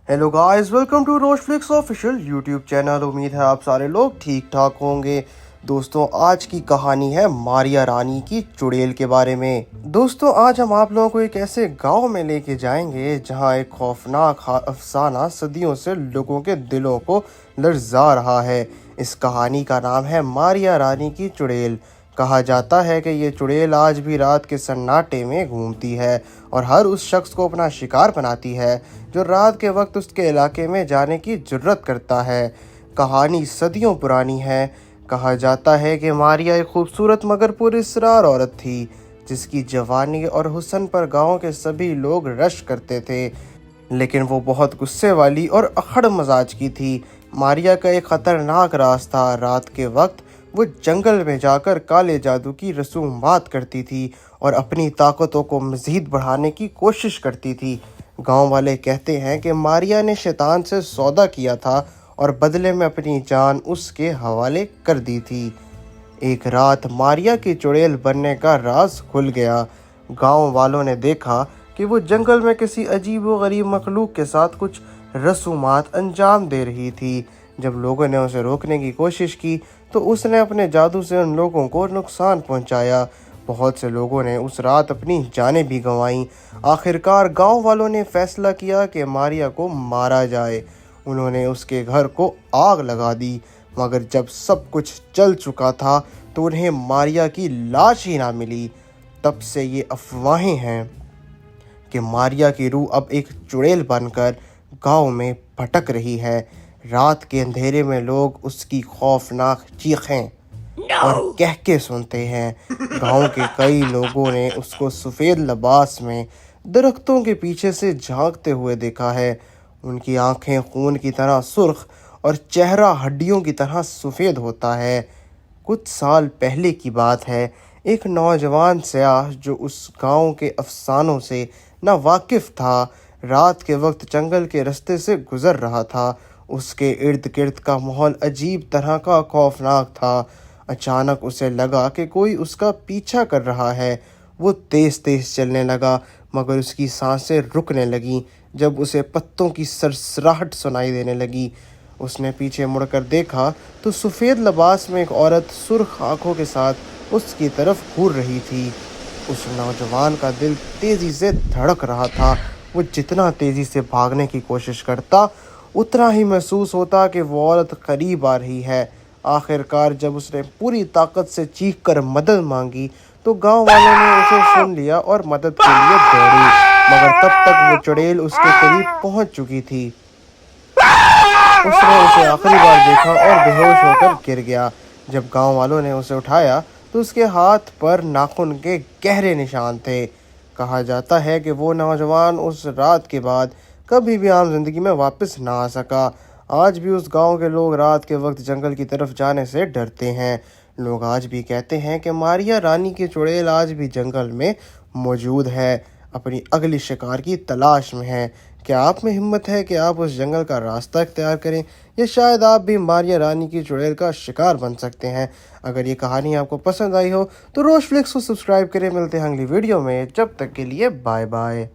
Hello guys, welcome to Rose Flix official YouTube channel. उम्मीद है आप सारे लोग ठीक ठाक होंगे। दोस्तों, आज की कहानी है मारिया रानी की चुड़ैल के बारे में। दोस्तों, आज हम आप लोगों को एक ऐसे गांव में लेके जाएंगे जहां एक खौफनाक अफसाना सदियों से लोगों के दिलों को लर्जा रहा है। इस कहानी का नाम है मारिया रानी की चुड़ैल। कहा जाता है कि ये चुड़ैल आज भी रात के सन्नाटे में घूमती है और हर उस शख्स को अपना शिकार बनाती है जो रात के वक्त उसके इलाके में जाने की जुर्रत करता है। कहानी सदियों पुरानी है। कहा जाता है कि मारिया एक खूबसूरत मगर पुरस्कार औरत थी जिसकी जवानी और हुस्न पर गांव के सभी लोग रश करते थे, लेकिन वो बहुत गुस्से वाली और अखड़ मजाज की थी। मारिया का एक खतरनाक राज था। रात के वक्त वो जंगल में जाकर काले जादू की रसूमात करती थी और अपनी ताकतों को मज़ीद बढ़ाने की कोशिश करती थी। गांव वाले कहते हैं कि मारिया ने शैतान से सौदा किया था और बदले में अपनी जान उसके हवाले कर दी थी। एक रात मारिया की चुड़ैल बनने का राज खुल गया। गांव वालों ने देखा कि वो जंगल में किसी अजीब व गरीब मखलूक के साथ कुछ रसूमात अंजाम दे रही थी। जब लोगों ने उसे रोकने की कोशिश की तो उसने अपने जादू से उन लोगों को नुकसान पहुंचाया। बहुत से लोगों ने उस रात अपनी जानें भी गंवाईं। आखिरकार गांव वालों ने फैसला किया कि मारिया को मारा जाए। उन्होंने उसके घर को आग लगा दी, मगर जब सब कुछ जल चुका था तो उन्हें मारिया की लाश ही ना मिली। तब से ये अफवाहें हैं कि मारिया की रूह अब एक चुड़ैल बनकर गांव में भटक रही है। रात के अंधेरे में लोग उसकी खौफनाक चीखें और कहके सुनते हैं। गांव के कई लोगों ने उसको सफ़ेद लिबास में दरख्तों के पीछे से झांकते हुए देखा है। उनकी आंखें खून की तरह सुर्ख और चेहरा हड्डियों की तरह सफ़ेद होता है। कुछ साल पहले की बात है। एक नौजवान सयाह जो उस गांव के अफसानों से ना वाकिफ़ था, रात के वक्त जंगल के रास्ते से गुज़र रहा था। उसके इर्द गिर्द का माहौल अजीब तरह का खौफनाक था। अचानक उसे लगा कि कोई उसका पीछा कर रहा है। वो तेज़ तेज़ चलने लगा, मगर उसकी सांसें रुकने लगीं जब उसे पत्तों की सरसराहट सुनाई देने लगी। उसने पीछे मुड़कर देखा तो सफ़ेद लिबास में एक औरत सुर्ख आंखों के साथ उसकी तरफ घूर रही थी। उस नौजवान का दिल तेज़ी से धड़क रहा था। वो जितना तेज़ी से भागने की कोशिश करता उतना ही महसूस होता कि वो औरत करीब आ रही है। आखिरकार जब उसने पूरी ताकत से चीख कर मदद मांगी तो गांव वालों ने उसे सुन लिया और मदद के लिए दौड़ी, मगर तब तक वो चुड़ैल उसके करीब पहुंच चुकी थी। उसने उसे आखिरी बार देखा और बेहोश होकर गिर गया। जब गांव वालों ने उसे उठाया तो उसके हाथ पर नाखून के गहरे निशान थे। कहा जाता है कि वो नौजवान उस रात के बाद कभी भी आम जिंदगी में वापस ना आ सका। आज भी उस गांव के लोग रात के वक्त जंगल की तरफ जाने से डरते हैं। लोग आज भी कहते हैं कि मारिया रानी की चुड़ैल आज भी जंगल में मौजूद है, अपनी अगली शिकार की तलाश में है। क्या आप में हिम्मत है कि आप उस जंगल का रास्ता इख्तियार करें, या शायद आप भी मारिया रानी की चुड़ैल का शिकार बन सकते हैं? अगर ये कहानी आपको पसंद आई हो तो रोज फ्लिक्स को सब्सक्राइब करें। मिलते हैं अगली वीडियो में, जब तक के लिए बाय बाय।